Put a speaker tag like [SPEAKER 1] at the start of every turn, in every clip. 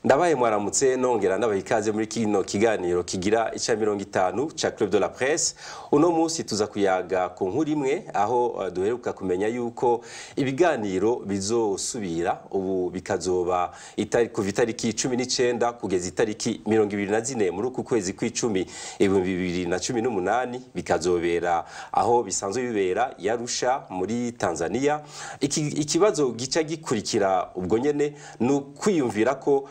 [SPEAKER 1] Ndabaye mwaramutse nongera ndabaye ikaze muri kino kiganiro kigira ica 50 cha Club de la Presse. Uno munsi tuza kuyaga ku nkuru imwe aho duheruka kumenya yuko ibiganiro bizosubira ubu bikazoba kuva itariki 19 kugeza itariki 24 muri uku kwezi kw'icumi 2018 bikazobera aho bisanzwe bibera Yarusha muri Tanzania. Ikibazo gica gikurikira ubwo nyene no kwiyumvira ko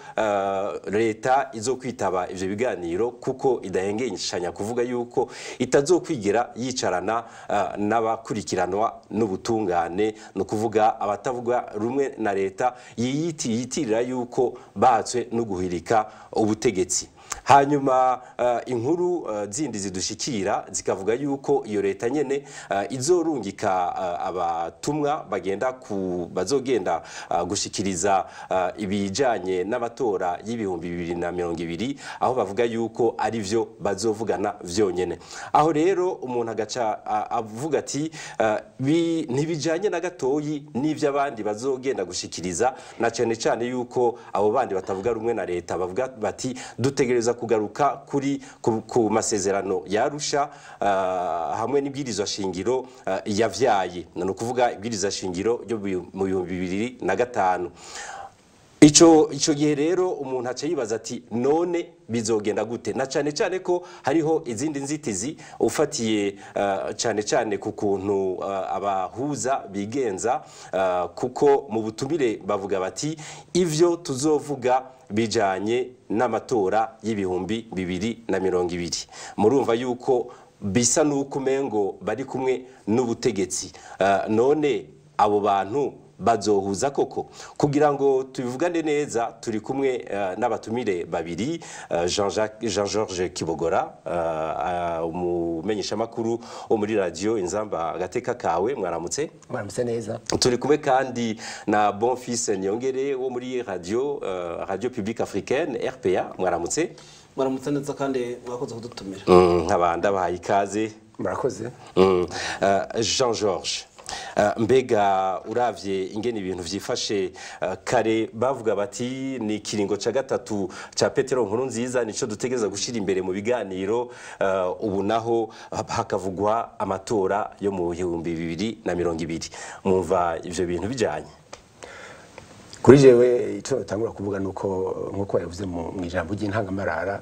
[SPEAKER 1] leta izokwitaba ivyo biganiro kuko idahengeshanya kuvuga yuko itazokwigera yicarana n'abakurikiranwa n'ubutungane no kuvuga abatavuga rumwe na leta yiyitirira yuko batswe no guhirika ubutegetsi. Hanyuma inkuru zindi zidushikira zikavuga yuko iyo leta nyene izorungika abatumwa bazogenda gushikiriza ibijanye n'abatora y'ibihumbi 2020 aho bavuga yuko ari vyo bazovugana vyonyene. Aho rero umuntu agaca avuga ati ntibijanye na gatoyi n'ivyo abandi bazogenda gushikiriza, na cyane yuko abo bandi batavuga rumwe na leta bavuga bati dutegereza kugaruka ku masezerano yarusha hamwe n'ibwirizwa shingiro yavyaye, no kuvuga ibwirizwa shingiro ryo mu 2005. Ico gihe rero umuntu aca yibaza ati none bizogenda gute, na cyane ko hariho izindi nzitizi ufatiye cyane ku kuntu abahuza bigenza, kuko mu butumire bavuga bati ivyo tuzovuga bijanye n'amatora y'ibihumbi 2020. Murumva yuko bisa nuko umengo bari kumwe n'ubutegetsi. None abo bantu bazohuza koko? Kugira ngo tubivugane neza turi kumwe n'abatumire babiri, Jean-Georges Kibogora, umumenyesha makuru wo muri radio Inzamba Agateka kawe, mwaramutse.
[SPEAKER 2] Mwaramutse neza.
[SPEAKER 1] Turi kumwe kandi na Bonfils Nyongere wo muri Radio Publique Africaine RPA, mwaramutse.
[SPEAKER 3] Mwaramutse neza kandi mwakoze kudutumira.
[SPEAKER 1] Nkabanda bahaye ikaze.
[SPEAKER 2] Murakoze.
[SPEAKER 1] Jean-Georges, mbega uravye ingene ibintu vyifashe, kare bavuga bati ni kiringo ca gatatu ca Petero Nkurunziza nico dutegereza gushira imbere mu biganiro, ubu naho hakavugwa amatora yo mu 2020. Mwumva ivyo bintu bijanye?
[SPEAKER 2] Kuri jewe ico tangura kuvuga nuko nkuko yavuze mu ijambo ry'intangamarara,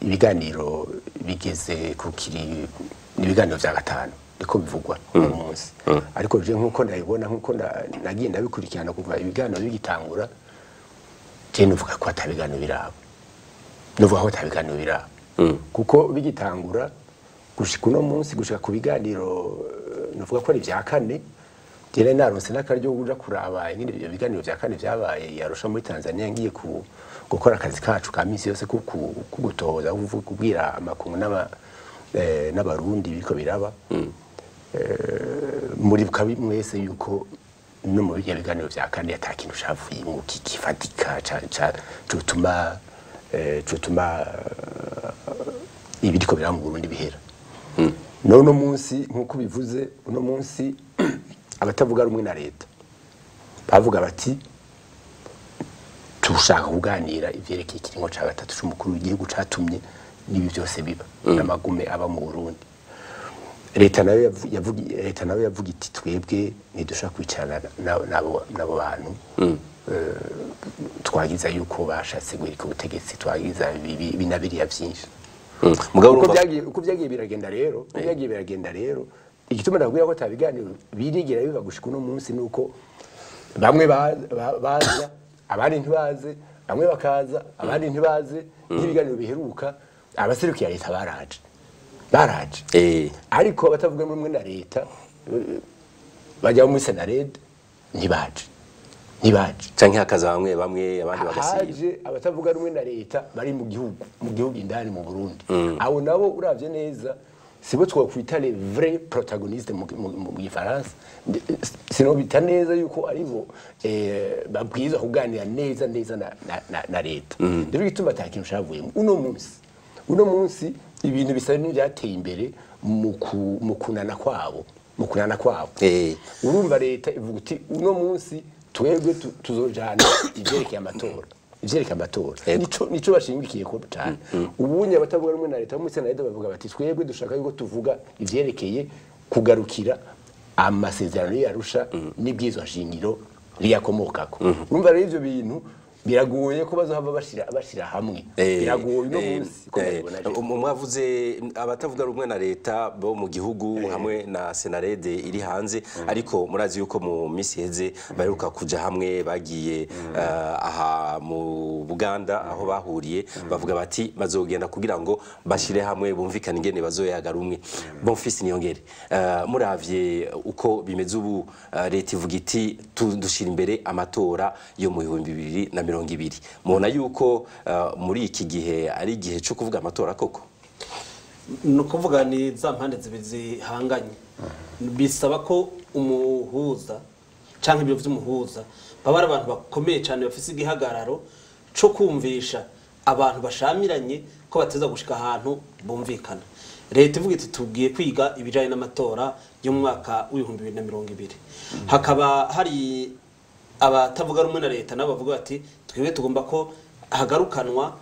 [SPEAKER 2] ibiganiro bigeze kukiri ibiganiro vya gatanu niko bivugwa mu munsi. Ariko je nkuko ndabibona, nkuko nagiye ndabikurikirana kuva ibiganiro bigitangura, je nuvuga ko atabiganiro birabo, nuvuga ko atabiganiro birabo, kuko bigitangura gushika uno munsi, gushika ku biganiro nuvuga ko ari vya kane. Jere naronse n'akaryo kuja kuraba ingene ibyo biganiro vya kane vyabaye Yarusha muri Tanzania, ngiye gukora akazi kacu ka misi yose kugutoza kubwira amakungu n'abarundi biko biraba. Muri bukabi mwese yuko no mu biganiro vya kane atakintu shavuye ngo kifatika cutuma ibiriko biraba mu Burundi bihera. None munsi nkuko bivuze, uno munsi abatavuga rumwe na leta bavuga bati tushaka kuganira ivyerekeye ikiringo ca gatatu c'umukuru w'igihugu catumye nibi byose biba n'amagume aba mu Burundi. Leta nayo yavuga iti twebwe ntidushaka kwicarana nabo bantu, twagiza yuko bashatse guhirika ubutegetsi, twagiza binabiriya vyinshi. Uko vyagiye biragenda rero, igituma ndabwira ko tabiganiro birigira biba gushika uno munsi nuko bamwe baza abandi ntibaze, bamwe bakaza abandi ntibaze. N'ibiganiro biheruka abaserukiye leta baraje, ariko abatavuga rumwe na leta bajya muri Senarede ntibaje canke hakaza bamwe abandi bagasiba. Haje abatavuga rumwe na leta bari mu gihugu indani mu Burundi. Abo nabo uravye neza sibo twakwita les vrais protagonistes mu Gifaransa, sino bita neza yuko aribo babwiza kuganira neza na leta. Rero bituma atakintu shavuye uno munsi ibintu bisa n'ibyateye imbere mu kunana kwabo. Urumva leta ivuga uti uno munsi twebwe tuzojana ivyerekeye amatora nico bashingikiye ko cyane ubunye abatavuga rumwe na leta mu Senate bavuga bati twebwe dushaka yuko tuvuga ivyerekeye kugarukira amasezerano y'Arusha n'ibwirizwa shingiro riyakomokako urumva rero ivyo bintu biragoye ko bazohava bashira hamwe biragoye no munsi ko
[SPEAKER 1] mwavuze abatavuga rumwe na leta bo mu gihugu hamwe na Senarede iri hanze ariko murazi yuko mu misi heze baheruka kuja hamwe bagiye aha mu Buganda aho bahuriye bavuga bati bazogenda kugira ngo bashire hamwe bumvikana ingene bazoyaga rumwe Bonfils Niyongere muravye uko bimeze ubu leta ivuga iti dushira imbere amatora yo mu 2020 mubona yuko muri iki gihe ari igihe cyo kuvuga amatora koko
[SPEAKER 3] no kuvuga ni za mpande zibiri zihanganye bisaba ko umuhuza canke ibyo vy'umuhuza baba abantu bakomeye cyane bafise igihagararo cyo kumvisha abantu bashamiranye ko bateza gushika ahantu bumvikana leta ivuga iti tugiye kwiga ibijanye n'amatora yo mu mwaka w'2020 hakaba hari abatavuga rumwe na leta nabo bavuga bati twebwe tugomba ko hagarukanwa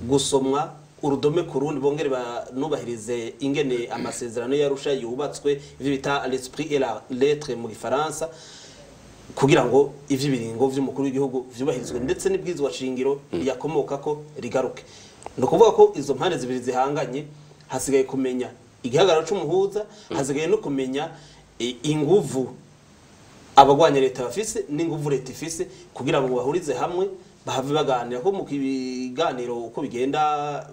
[SPEAKER 3] gusomwa urudome ku rundi bongere banubahirize ingene amasezerano y'Arusha yubatswe ivyo bita l'esprit et la lettre mu Gifaransa kugira ngo ivyo biringo vy'umukuru w'igihugu vyubahirizwe ndetse n'ibwirizwa shingiro yakomokako rigaruke no kuvuga ko izo mpande zibiri zihanganye hasigaye kumenya igihagararo c'umuhuza hasigaye no kumenya inguvu abagwanya leta bafise n'inguvu leta ifise kugira ngo bahurize hamwe bahave baganira ko mu kiganiro uko bigenda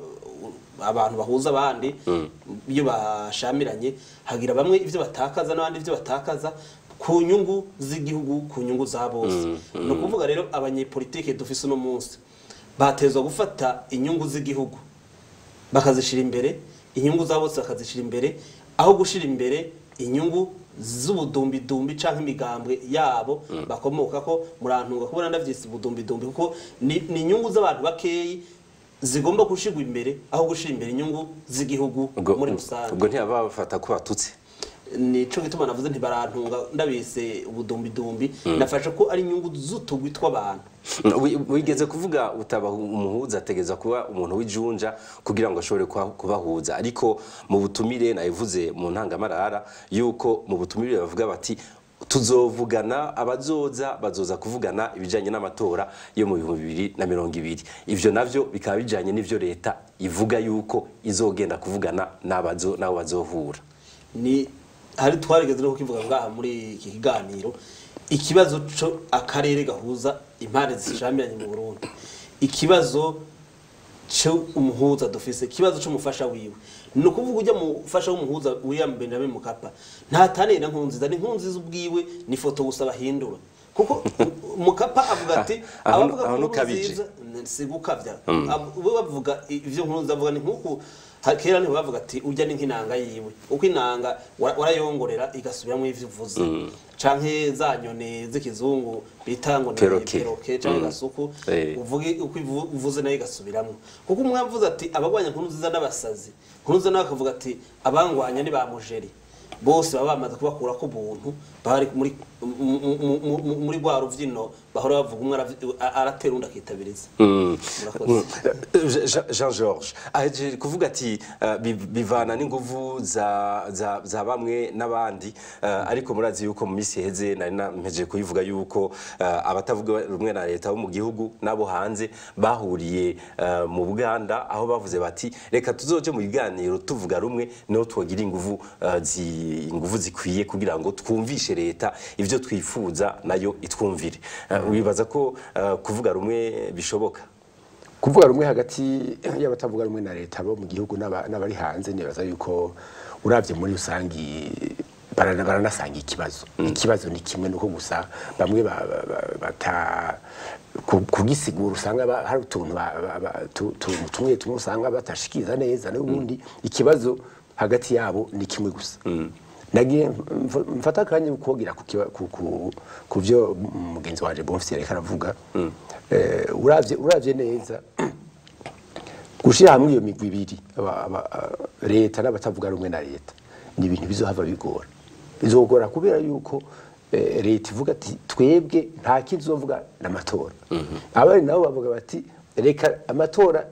[SPEAKER 3] abantu bahuza abandi iyo bashamiranye hagira bamwe ivyo batakaza n'abandi ivyo batakaza ku nyungu z'igihugu ku nyungu za bose no kuvuga rero abanyepolitike dufise no munsi batezwa gufata inyungu z'igihugu bakazishira imbere inyungu za bose bakazishira imbere aho gushira imbere inyungu z'ubudumbi canke imigambwe yabo bakomoka ko murantunga kubona ndavyise ubudumbi kuko ni inyungu z'abantu bakeyi zigomba gushigwa imbere aho gushira imbere inyungu z'igihugu muri rusange
[SPEAKER 1] ubwo ntiyaba bafata ko batutse
[SPEAKER 3] nico gituma navuze ntibarantunga ndabise ubudumbi nafasha ko ari inyungu z'utugwi tw'abantu
[SPEAKER 1] wigeze kuvuga utaba umuhuza ategeza kuba umuntu w'ijunja kugira ngo ashobore kubahuza ariko mu butumire nayivuze mu ntangamarara yuko mu butumire bavuga bati tuzovugana bazoza kuvugana ibijanye n'amatora yo mu 2020 ivyo navyo bikaba bijanye n'ivyo leta ivuga yuko izogenda kuvugana nabo bazohura
[SPEAKER 3] ni hari twarigeze no kukivuga ngaha muri iki kiganiro ikibazo cyo akarere gahuza impande zishamiranye mu Burundi ikibazo cyo umuhuza dufise ikibazo cyo mufasha wiwe no kuvuga ujya mufasha w'umuhuza William Benjamin Mukapa nta tane na nkunziza ni nkunziza ubwiwe ni foto gusa bahindura kuko Mukapa avuga ati abavuga nkunziza sigukavya abo bavuga ivyo nkunziza avuga ni nkuko kera ni bavuga ati urya ni nkinanga yiwe uko inanga warayongorera igasubiramo ivyo uvuze canke za nyone z'ikizungu bitango na peroke canke gasuku uvuge uko uvuze nayo igasubiramo kuko umwe avuze ati abagwanya nkunziza n'abasazi nkunziza nawe akavuga ati abangwanya ni ba mujeri bose baba bamaze kubakura ko buntu bari muri gwa ruvyino bahora bavuga umwe araterunda kitabiriza
[SPEAKER 1] Jean Georges aje kuvuga ati bivana n'inguvu za bamwe n'abandi ariko murazi yuko mu misi heze nari nampeje kuyivuga yuko abatavuga rumwe na leta bo mu gihugu nabo hanze bahuriye mu Buganda aho bavuze bati reka tuzoje mu biganiro tuvuga rumwe no twogira inguvu zikwiye kugira ngo twumvishe leta ivyo twifuza nayo itwumvire wibaza ko kuvuga rumwe bishoboka
[SPEAKER 2] kuvuga rumwe hagati y'abatavuga rumwe na leta bo mu gihugu n'abari hanze nibaza yuko uravye muri rusangi baranasanga ikibazo ni kimwe nuko gusa bamwe bata kugisigura usanga hari utuntu tumwe usanga batashikiza neza n'ubundi ikibazo hagati yabo ni kimwe gusa nagiye mfata kanya ukogira ku byo mugenzi wanje Bonfils yareka aravuga uravye neza gushira hamwe iyo migwi ibiri leta n'abatavuga rumwe na leta ni ibintu bizohava bigora kubera yuko leta ivuga ati twebwe nta kizovuga n'amatora abari nabo bavuga bati reka amatora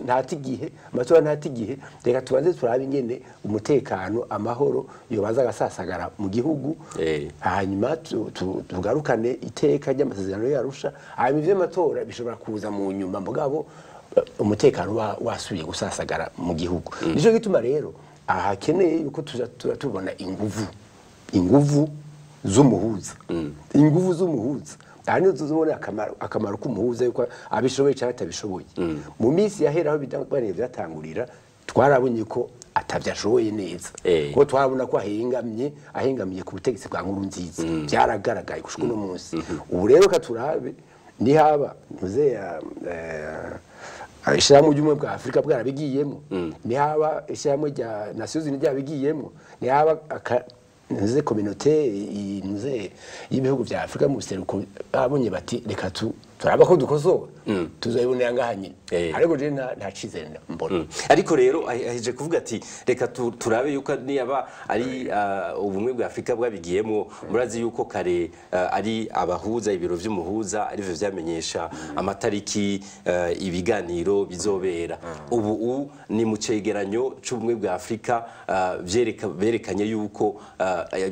[SPEAKER 2] ntatigihe reka tubanze turabe ingene umutekano amahoro yobaza agasasagara mu gihugu hanyuma tugarukane iteka ry'amasezerano y'Arusha hanyuma ivy'amatora bishobora kuza mu nyuma mugabo umutekano wasubiye gusasagara mu gihugu nico gituma rero ahakeneye yuko tubona inguvu z'umuhuza ahani tuzobona akamaro k'umuhuza yuko abishoboye cyangwa atabishoboye mu minsi yahera aho bidakubaniye byatangurira twarabonye ko atavyashoboye neza ko twarabona ko ahengamiye ku butegetsi bwa Nkurunziza byaragaragaye gushika no munsi ubu rero katurabe ni haba ntuze ishirahamwe ry'ubumwe bwa Afurika bwarabigiyemo ni haba ishirahamwe rya Nations Unies ryabigiyemo ni haba ntuze communauté ntuze y'ibihugu bya Afurika mu seruko abonye bati reka turaba ko dukozora tuzayibonera ngaha nyine ariko je nta cizere mbona
[SPEAKER 1] ariko rero aheje kuvuga ati reka turabe yuko niyaba ari ubumwe bwa Afurika bwabigiyemo murazi yuko kare ari abahuza ibiro vy'umuhuza arivyo vyamenyesha amatariki ibiganiro bizobera ubu ni mu cegeranyo c'ubumwe bwa Afurika berekanye yuko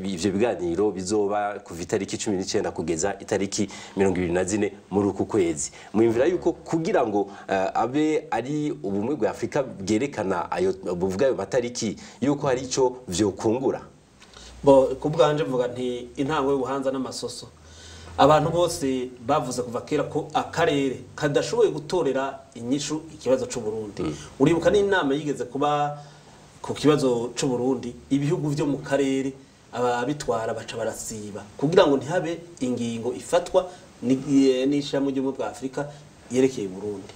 [SPEAKER 1] ivyo biganiro bizoba kuva itariki 19 kugeza itariki 24 muri uku kwezi mwimvira yuko kugira ngo abe ari ubumwe bwa Afurika bwerekana ayo buvuga ayo matariki yuko hari ico vyokungura
[SPEAKER 3] kubwanje mvuga nti intangwe y'ubuhanza n'amasoso abantu bose bavuze kuva kera ko akarere kadashoboye gutorera inyishu ikibazo c'u Burundi uribuka n'inama yigeze kuba ku kibazo c'u Burundi ibihugu vyo mu karere ababitwara baca barasiba kugira ngo ntihabe ingingo ifatwa n'ishyirahamwe ry'ubumwe bwa Afurika yerekeye Burundi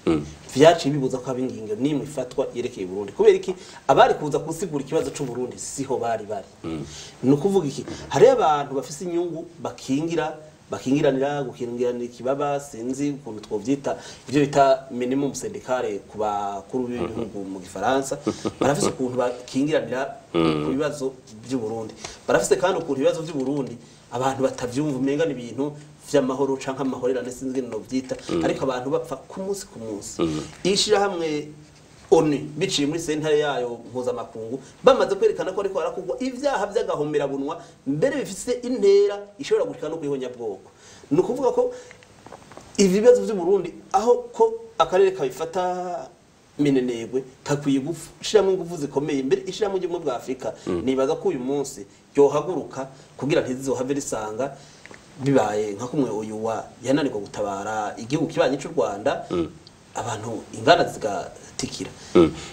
[SPEAKER 3] vyaciye bibuza ko abingingo nimwe ifatwa yerekeye Burundi kubera iki abari kuza kusigura ikibazo c'u Burundi siho bari no kuvuga iki hari abantu bafise inyungu bakingiranira ikibaba sinzi ukuntu twovyita ivyo bita minimum syndicale ku bakuru b'ibihugu mu Gifaransa barafise ukuntu bakingiranira ku bibazo by'u Burundi barafise kandi ukuntu ibibazo by'u Burundi abantu batavyumva umenga n'ibintu vy'amahoro canka amahorerane sinzi no vyita ariko abantu bapfa ku munsi ishira hamwe ONU biciye muri sentare yayo mpuzamakungu bamaze kwerekana ko ariko harakugwa ivyaha vy'agahomera bunwa mbere bifise intera ishobora gushika no kwihonya bwoko nukuvuga ko ibibazo by'u Burundi aho ko akarere kabifata minenegwe kakwiye gushiramo ingufu zikomeye mbere ishiramo ry'ubumwe bwa Afurika nibaza ko uyu munsi yohaguruka kugira ntizizohave risanga bibaye nka kumwe uyu yananirwa gutabara igihugu kibanye cy'u Rwanda abantu ingana zigatikira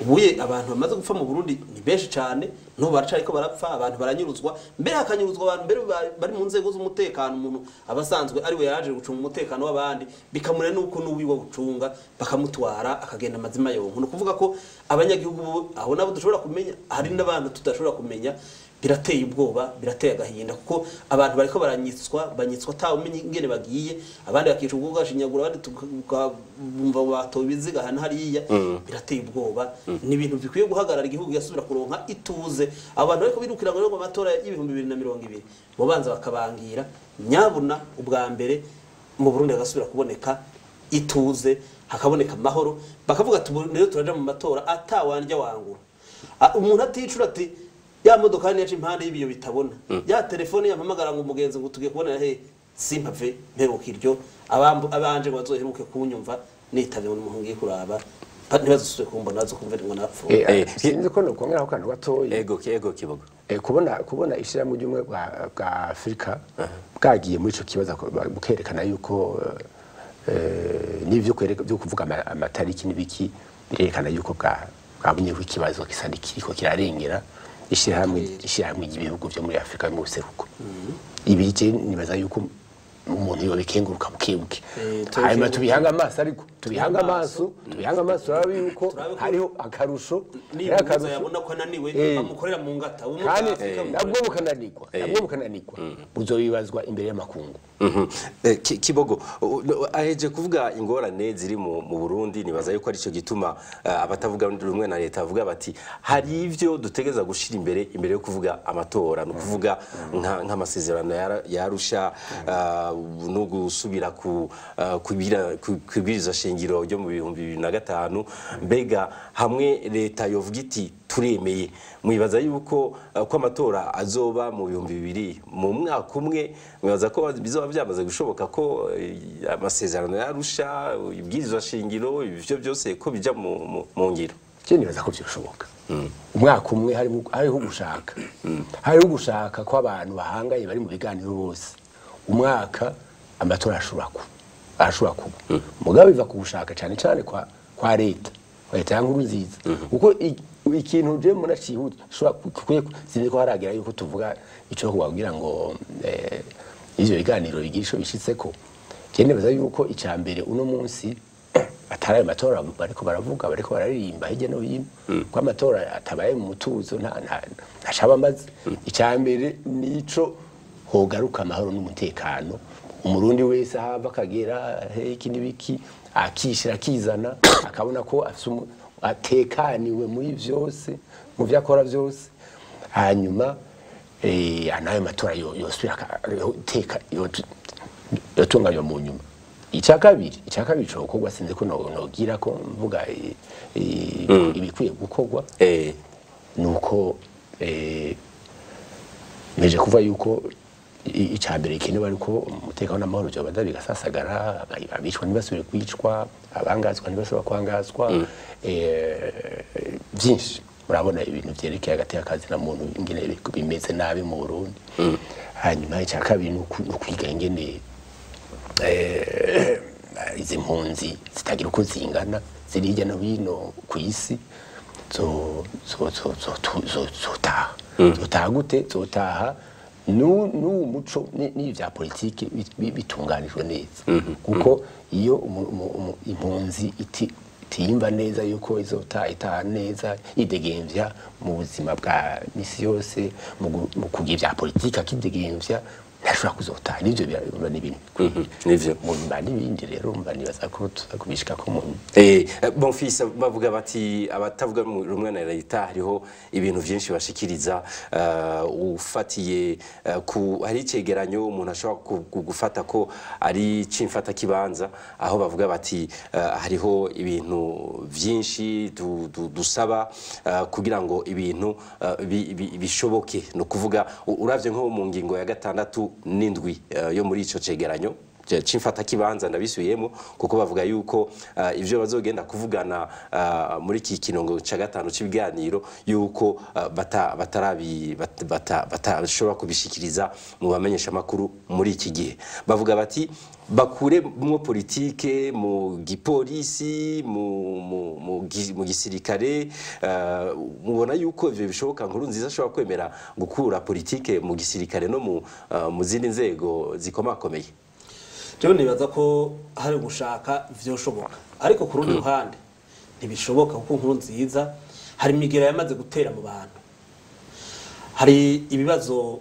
[SPEAKER 3] ubuye abantu bamaze gupfa mu Burundi ni benshi cyane no baraca ariko barapfa abantu baranyuruzwa mbere hakanyuruzwa abantu mbere bari mu nzego z'umutekano umuntu abasanzwe ari we yaje gucunga umutekano w'abandi bikamure nuko n'uwiwe gucunga bakamutwara akagenda amazima yonko no kuvuga ko abanyagihugu aho nabo dushobora kumenya hari n'abantu tudashobora kumenya birateye ubwoba birateye agahinda kuko abantu bariko banyitswa tawo umenye ingene bagiye abandi bakica ubwo gashinyagura abandi tukabumva batowe biziga hana hariya birateye ubwoba ni ibintu bikwiye guhagarara igihugu yasubira kuronka ituze abantu bariko birukira ngo amatora y'ibihumbi 2020 bo banza bakabangira nyabuna ubwa mbere mu Burundi agasubira kuboneka ituze hakaboneka amahoro bakavuga ati rero turaja mu matora atawanja wangura umuntu aticura ati ya modoka ni yaje impande y'ibiyo bitabona ya telefone yampamagara ngo umugenzi ngo tugiye kubona simpave mperukiryo abanje bazoheruke kunyumva nitavye mu muhungiye kuraba ntibazusubire kumbona zo kumva ngo napfu
[SPEAKER 2] sinzi ko no kongera ko gatoya
[SPEAKER 1] ego kibogo
[SPEAKER 2] kubona ishirahamwe ry'ubumwe bwa Afurika bwagiye muri ico kibazo bukerekana yuko n'ivyo byo kuvuga amatariki n'ibiki birerekana yuko bwabunye ko ikibazo kisandikiriko kirarengera ishirahamwe ry'ibihugu byo muri Afurika mu buseruko ibije nibaza yuko umuntu yobikenguruka bukebuke hanyuma tubihanga amaso arabi yuko hariho akarusho
[SPEAKER 3] yabona ko ananiwe bamukorera mu ngata
[SPEAKER 2] nabwo bukananirwa buzobibazwa imbere y'amakungu
[SPEAKER 1] Kibogo aheje kuvuga ingorane ziri mu Burundi nibaza yuko ari cyo gituma abatavuga rumwe na leta bavuga bati hari ivyo dutegeza gushira imbere yo kuvuga amatora no kuvuga nk'amasezerano yarusha no gusubira kubiriza shingiro ryo mu 2005 mbega hamwe leta yovuga iti turemeye mwibaza yuko ko amatora azoba mu 2000 mu mwaka umwe mwibaza ko bizoba byamaze gushoboka ko amasezerano yarusha ibwirizwa shingiro ibyo byose ko bija mu ngiro
[SPEAKER 2] nibaza ko byoshoboka umwaka umwe hariho gushaka ko abantu bahangaye bari mu biganiro bose umwaka amatora ashobora kuba mugabo biva ku gushaka cyane cyane kwa leta yankuru nziza kuko ikintu je muna cihuta shobora sinzi ko haragira yuko tuvuga ico kugira ngo ivyo biganiro bigisho bishitseko cyane baza yuko icambere uno munsi ataraye amatora bariko baravuga bariko bararirimba hirya no hino ko amatora atabaye mu mutuzo ntashaba amazi icambere nico hogaruka amahoro n'umutekano umurundi wese hava akagera heki n'ibiki akishira kizana akabona ko atekaniwe muri vyose mu vyakora vyose hanyuma anayo matora yosubira teka yotunganywa mu nyuma icyakabiri cyo gukorwa sinzi ko nogira ko mvuga ibikwiye gukorwa nuko meje kuva yuko icambere ikintu bari ko umutekano n'amahoro byo badabi gasasagara abicwa ntibasubire kwicwa abangazwa ntibashobora kwangazwa byinshi murabona ibintu byerekeye hagati y'akazi na muntu ingene bimeze nabi mu Burundi hanyuma icyakabiri no kwiga ingene izi mpunzi zitagira uko zingana ziri hirya no hino ku isi zotaha gute zotaha n'umuco n'ivya politiki bitunganijwe neza kuko iyo impunzi tiyimva neza yuko izotaha neza idegemvya mu buzima bwa misi yose mu kugira vya politiki akidegemvya ntashobora kuzotaha n'ivyo birabona n'ibintu
[SPEAKER 1] n'ivyo
[SPEAKER 2] mu mba n'ibindi rero mba nibaza ko tuzakubishika ko mu
[SPEAKER 1] bon fils bavuga bati abatavuga rumwe na leta hariho ibintu byinshi bashikiriza ufatiye ku hari cegeranyo umuntu ashobora gufata ko ari cimfata kibanza aho bavuga bati hariho ibintu byinshi dusaba kugira ngo ibintu bishoboke no kuvuga uravye nko mu ngingo ya 6 n'indwi yo muri ico cegeranyo cimfata kibanza ndabisubiyemo kuko bavuga yuko ivyo bazogenda kuvugana muri iki kinongo ca 5 c'ibiganiro yuko batashobora kubishikiriza mu bamenyesha makuru muri iki gihe bavuga bati bakure mu politike mu gipolisi mu gisirikare mubona yuko ivyo bishoboka nkuru nziza ashobora kwemera gukura politike mu gisirikare no mu zindi nzego zikomakomeye
[SPEAKER 3] Jewe nibaza ko hari gushaka vyoshoboka ariko ku rundi ruhande ntibishoboka kuko nkuru nziza hari imigera yamaze gutera mu bantu hari ibibazo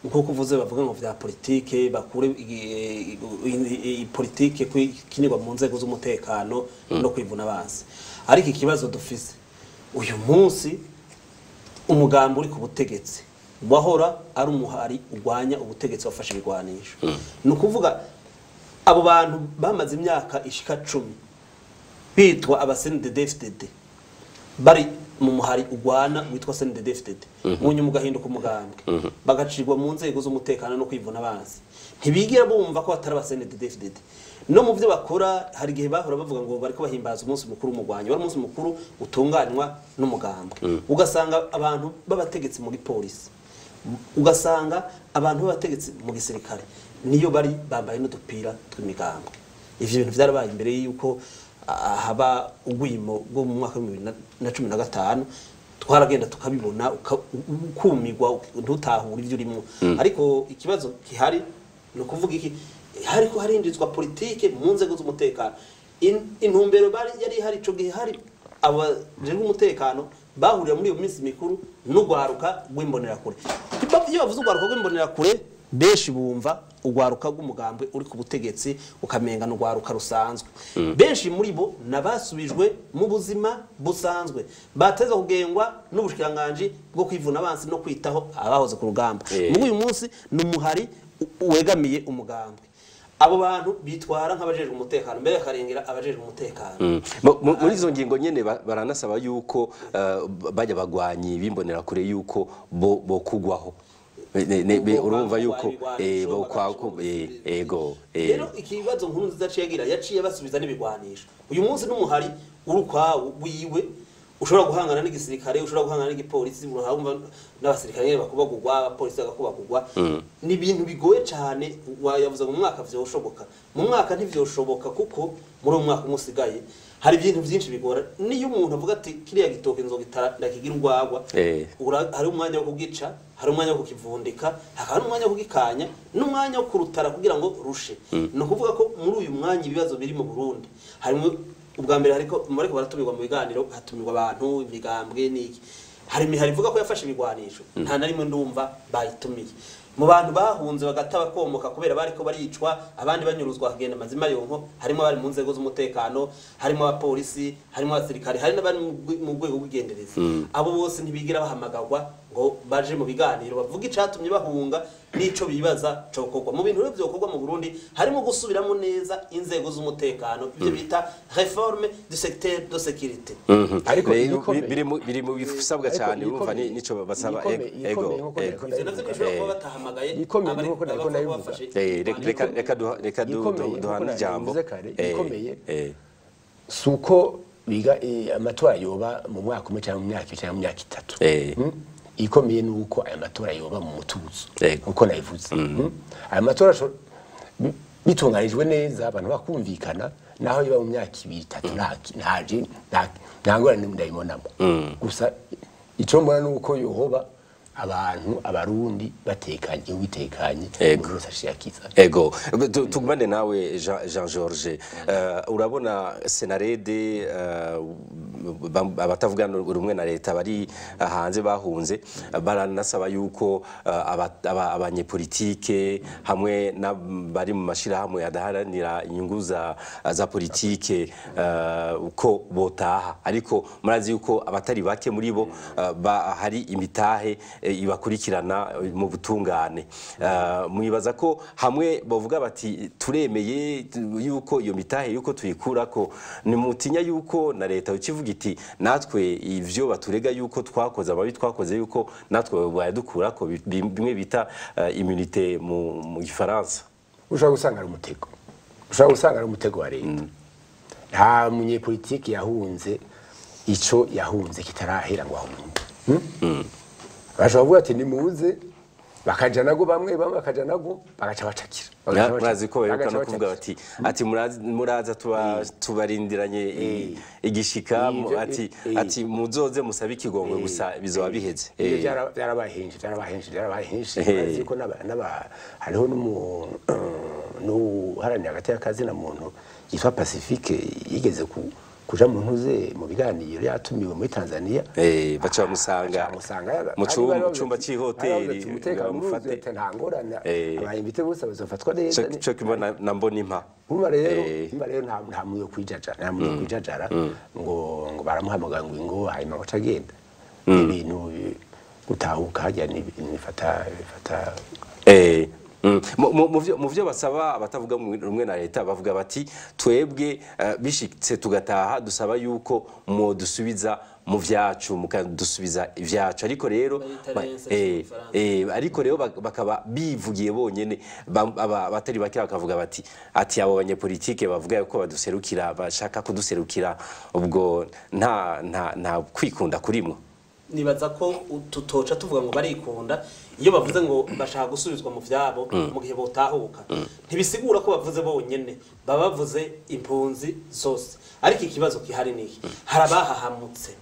[SPEAKER 3] nko kuvuze bavuga ngo vya politike bakure politike kwinirwa mu nzego z'umutekano no kwivuna abansi ariko ikibazo dufise uyu munsi umugambo uri ku butegetsi wahora ari umuhari urwanya ubutegetsi wafashe ibigwanisho no kuvuga abo bantu bamaze imyaka ishika 10 bitwa abasenedefdd bari mu muhari ugwana witwa senedefdd munyu mugahinduka umugambwe bagacirwa mu nzego z'umutekano no kwivuna abansi ntibigira bumva ko atari abasenedefdd no mu byo bakora hari gihe bahora bavuga ngo bariko bahimbaza umunsi mukuru umugwanya bari umunsi mukuru utunganywa n'umugambwe ugasanga abantu babategetsi muri polisi ugasanga abantu babategetsi mu gisirikare niyo bari bambaye n'udupira tw'imigambwe ivyo bintu vyarabaye imbere yuko haba ugwimo bwo mu mwaka wa 2015 twaragenda tukabibona ukumigwa ntutahura ivyo urimo ariko ikibazo kihari no kuvuga iki hariko harindizwa politike mu nzego z'umutekano intumbero bari yari hari ico gihe hari abaje umutekano bahurira muri iyo minsi mikuru n'ugwaruka rw'imbonera kure iyo bavuze ugwaruka rw'imbonera kure benshi bumva ugwaruka rw'umugambwe uri ku butegetsi ukamenga n'ugwaruka rusanzwe benshi muri bo nabasubijwe mu buzima busanzwe bateze kugengwa n'ubushikiranganje bwo kwivuna abansi no kwitaho abahoze ku rugamba muri uyu munsi n'umuhari wegamiye umugambwe abo bantu bitwara nk'abajejwe umutekano mbere karengera abajejwe umutekano
[SPEAKER 1] muri izo ngingo nyene baranasaba yuko bajya bagwanyi bimbonera kure yuko bo kugwaho urumva yuko ego
[SPEAKER 3] rero ikibazo nkuru nziza cegira yaciye basubiza n'ibigwanisho uyu munsi n'umuhari urukwawo wiwe ushobora guhangana n'igisirikare ushobora guhangana n'igipolisi urahumva n'abasirikare bakubagurwa abapolisi bakubagurwa ni ibintu bigoye cyane wayavuze mu mwaka vyoshoboka mu mwaka ntivyoshoboka kuko muri uwo mwaka umusigaye hari ibintu byinshi bigora niyo umuntu avuga ati kiriya gitoke nzogitara ndakigira urwagwa hari umwanya wo kugica hari umwanya wo kukivundika hari umwanya wo kugikanya n'umwanya wo kurutara kugira ngo rushe no kuvuga ko muri uyu mwanya ibibazo biri mu Burundi harimo ubwa mbere ariko baratumirwa mu biganiro hatumirwa abantu imigambwe niki hari imihari ivuga ko yafashe ibigwanisho nta na rimwe ndumva bayitumiye mu bantu bahunze bagataba komoka kubera bariko baricwa abandi banyuruzwa kagenda mazima yonko harimo bari mu nzego z'umutekano harimo abapolisi harimo abasirikare hari n'abari mu rwego rw'igendereza abo bose ntibigira bahamagarwa ngo baje mu biganiro bavuga icatumye bahunga nico bibaza cokorwa mu bintu byo byokorwa mu Burundi harimo gusubiramo neza inzego z'umutekano ibyo bita réforme du secteur de sécurité
[SPEAKER 1] ariko biri mu bifusabwa cyane urumva nico basaba ego reka duhana ijambo
[SPEAKER 2] suko biga amatora yoba mu mwaka umwe cyangwa mu myaka cyangwa mu myaka itatu ikomeye nuko aya matora yoba mu mutuzo uko nayivuze aya matora bitunganijwe neza abantu bakumvikana naho yoba mu myaka 2-3 nta ngorane ndayibonamo gusa icyo mbona nuko yoba abantu abarundi batekanye witekanye bose ashiyakiza
[SPEAKER 1] ego tugumane nawe Jean Georges urabona Senarede abatavugana rumwe na leta bari hanze bahunze baranasaba yuko abanyepolitike hamwe bari mu mashira hamwe adaharanira inyungu za politike uko botaha ariko murazi yuko abatari bake muri bo hari imitahe ibakurikirana mu butungane mwibaza ko hamwe bavuga bati turemeye yuko iyo mitahe yuko tuyikurako ni mutinya yuko na leta ukivuga iti natwe ivyo baturega yuko twakoze ababi twakoze yuko natwe bayadukurako bimwe bita immunité mu Gifaransa
[SPEAKER 2] ushaka gusanga ari umutego wa leta nta munyepolitiki yahunze ico yahunze kitarahera ngo ahunze bashobora kuvuga ati nimuze bakaja nago bamwe bakaja nago bagaca bacakira
[SPEAKER 1] murazi ko beruka no kuvuga ati muraza tubarindiranye igishika ati muzoze musabe ikigongwe gusa bizoba biheze
[SPEAKER 2] byarabahenje murazi ko hariho n'uharanira hagati y'akazi na muntu yitwa Pacifique yigeze kuja mu ntuze mu biganiro yatumiwe muri Tanzania
[SPEAKER 1] baca musanga mu cyumba cy'ihoteli
[SPEAKER 2] bamufate ntangorana abayimbite bose bazofatwa neza
[SPEAKER 1] cyo kibona nambona impa
[SPEAKER 2] umva rero nta muyo kwijajara ngo baramuhamagara ngo hanyuma baca agenda ibintu gutahuka hajya bifata
[SPEAKER 1] mu byo basaba abatavuga rumwe na leta bavuga bati twebwe bishitse tugataha dusaba yuko mu dusubiza mu vyacu mukadusubiza ivyacu ariko rero bakaba bivugiye bonyene batari bake bakavuga bati ati abo banyepolitike bavuga yuko baduserukira bashaka kuduserukira ubwo nta kwikunda kurimwo
[SPEAKER 3] nibaza ko tutoca tuvuga ngo barikunda iyo bavuze ngo bashaka gusubizwa mu vyabo mu gihe botahuka ntibisigura ko bavuze bonyene baba bavuze impunzi zose ariko ikibazo kihari niki harabahahamutse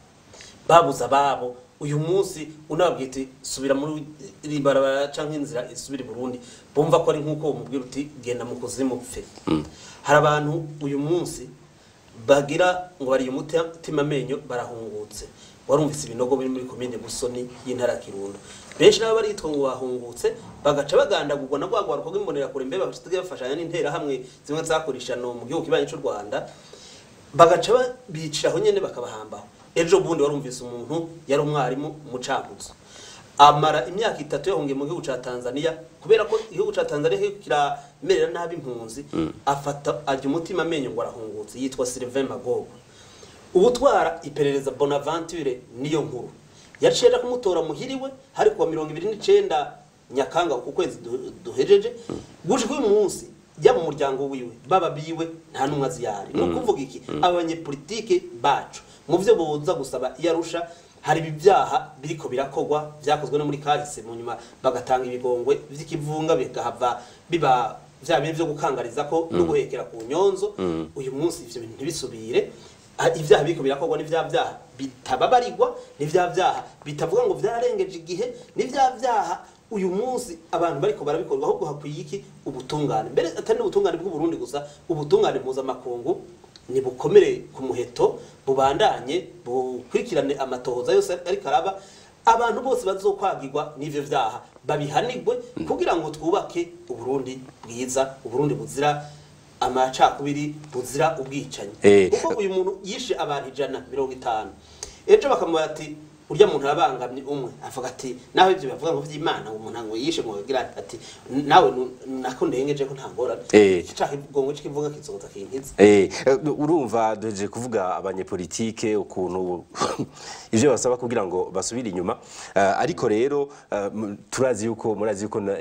[SPEAKER 3] babuza babo uyu munsi unabwite subira muri ribarabara canke inzira isubira Burundi bumva ko ari nkuko umubwira uti genda mu kuzimu pfe hari abantu uyu munsi bagira ngo bari umutima menyo barahungutse warumvise ibinogo biri muri komine Busoni y'intara Kirundo benshi nabo baritwa ngo bahungutse bagaca bagandagurwa na gwagwaruko rw'imbonera kure mbe bafashanya n'intera hamwe zimwe zakorishano mu gihugu kibanye cy'u Rwanda bagaca biciraho nyene bakabahambaho. Ejo bundi warumvise umuntu yari umwarimu mu Cankuzo amara imyaka 3 yahungiye mu gihugu ca Tanzania kubera ko igihugu ca Tanzania kiramerera nabi impunzi afata ajya umutima amenyo ngo arahungutse yitwa Sylvain Magogo. Ubutwara iperereza Bonaventure niyo nkuru yacera kumutora muhiriwe hari kuwa 29 Nyakanga ku kwezi duhejeje gushika uyu munsi ya mu muryango wiwe baba biwe nta numwe aziyari no kuvuga iki abanyepolitike bacu mu byo boza gusaba yarusha hari ibyaha biriko birakogwa byakozwe no muri kahise mu nyuma bagatanga ibigongwe vy'ikivunga bigahava biba vya bintu byo gukangariza ko no guhekera ku nyonzo uyu munsi ivyo bintu ntibisubire ivyaha biriko birakogwa ni vya vyaha bitababarirwa ni vya vyaha bitavuga ngo vyarengeje igihe ni vya vyaha uyu munsi abantu bariko barabikorwa ahubwo hakwiye iki ubutungane mbere atari ubutungane bw'u Burundi gusa ubutungane mpuzamakungu ni bukomere ku muheto bubandanye bukurikirane amatohoza yose ariko araba abantu bose bazokwagirwa n'ivyo vyaha babihanigwe kugira ngo twubake Uburundi bwiza Uburundi buzira amacakubiri buzira ubwicanyi kuko uyu muntu yishe abantu 150 ejo bakamuba ati urya muntu abangamye umwe avuga ati nawe ibyo bavuga ngo vy'Imana umuntu ngo yishe ngo gira ati nawe nako ndengeje ko ntangora cyaka gongo kivuga kizoza kinkiza
[SPEAKER 1] urumva doje kuvuga abanyepolitike ukuntu ivyo basaba kugira ngo basubire inyuma ariko rero murazi yuko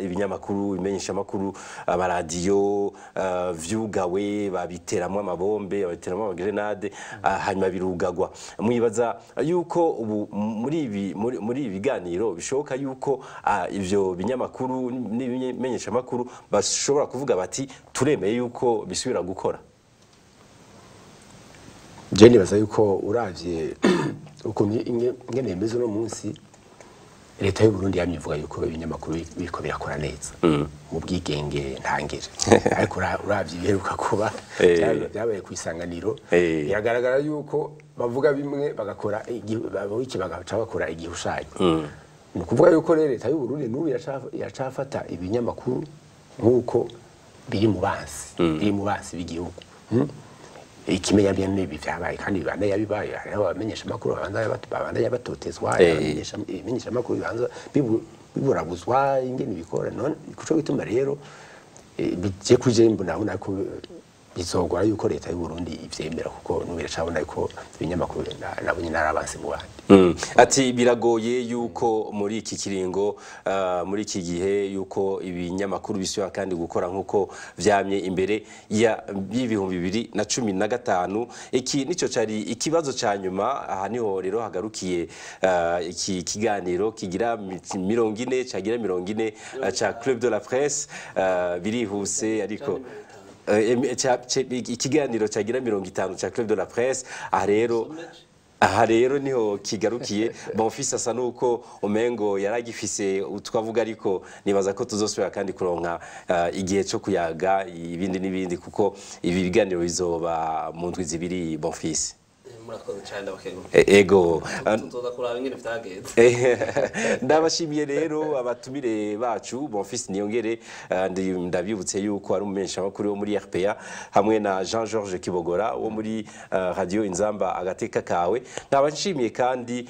[SPEAKER 1] ibinyamakuru bimenyesha makuru abaradiyo vyugawe babiteramwe amabombe babiteramwe amagrenade hanyuma birugagwa mwibaza yuko ubu muri ibiganiro bishoboka yuko ivyo binyamakuru n'ibimenyesha makuru bashobora kuvuga bati turemeye yuko bisubira gukora.
[SPEAKER 2] Jeni baza yuko uravye uko ingene yemeze no munsi leta y'u Burundi yamyivuga yuko ibinyamakuru biriko birakora neza mu bwigenge ntangire ariko uravye biheruka kuba byabaye ku isanganiro biragaragara yuko bavuga bimwe bagakora iki bagaca bakora igihushanyo no kuvuga yuko leta y'u Burundi n'ubu yacafata ibinyamakuru nkuko biri mu bansi b'igihugu ikimenya bya nibi vyabaye kandi bibanda yabibaye aho bamenyesha makuru abanda yabatotezwa bamenyesha makuru bibanza biburabuzwa ingene bikora none kuco gituma rero bije kuje mbona ko bizogora yuko leta y'u Burundi ivyemera kuko nubira cabona yuko ibinyamakuru nabonye narabanse mu bandi
[SPEAKER 1] ati biragoye yuko muri iki kiringo muri iki gihe yuko ibinyamakuru bisubira kandi gukora nkuko vyamye imbere ya 2015 iki nico cari ikibazo ca nyuma aha niho rero hagarukiye iki kiganiro kigira 40 cagira 40 ca Club de la Presse birihuse ariko ikiganiro cagira 50 ca Club de la Presse aha rero niho kigarukiye Bonfils asa nuko umengo yaragifise utwavuga ariko nibaza ko tuzosubira kandi kuronka igihe cyo kuyaga ibindi nibindi kuko ibi biganiro bizoba mu ndwi zibiri Bonfils. Ego ndabashimiye rero abatumire bacu Bonfils Niyongere ndabibutse yuko ari umumensha makuru wo muri RPA hamwe na Jean Georges Kibogora wo muri Radio Inzamba agateka kawe ndabashimiye kandi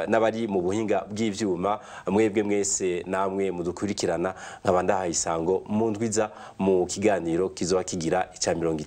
[SPEAKER 1] nabari mu buhinga bw'ivyuma mwebwe mwese namwe mudukurikirana nkabanda hayisango mu ndwiza mu kiganiro kizoba kigira ica 50.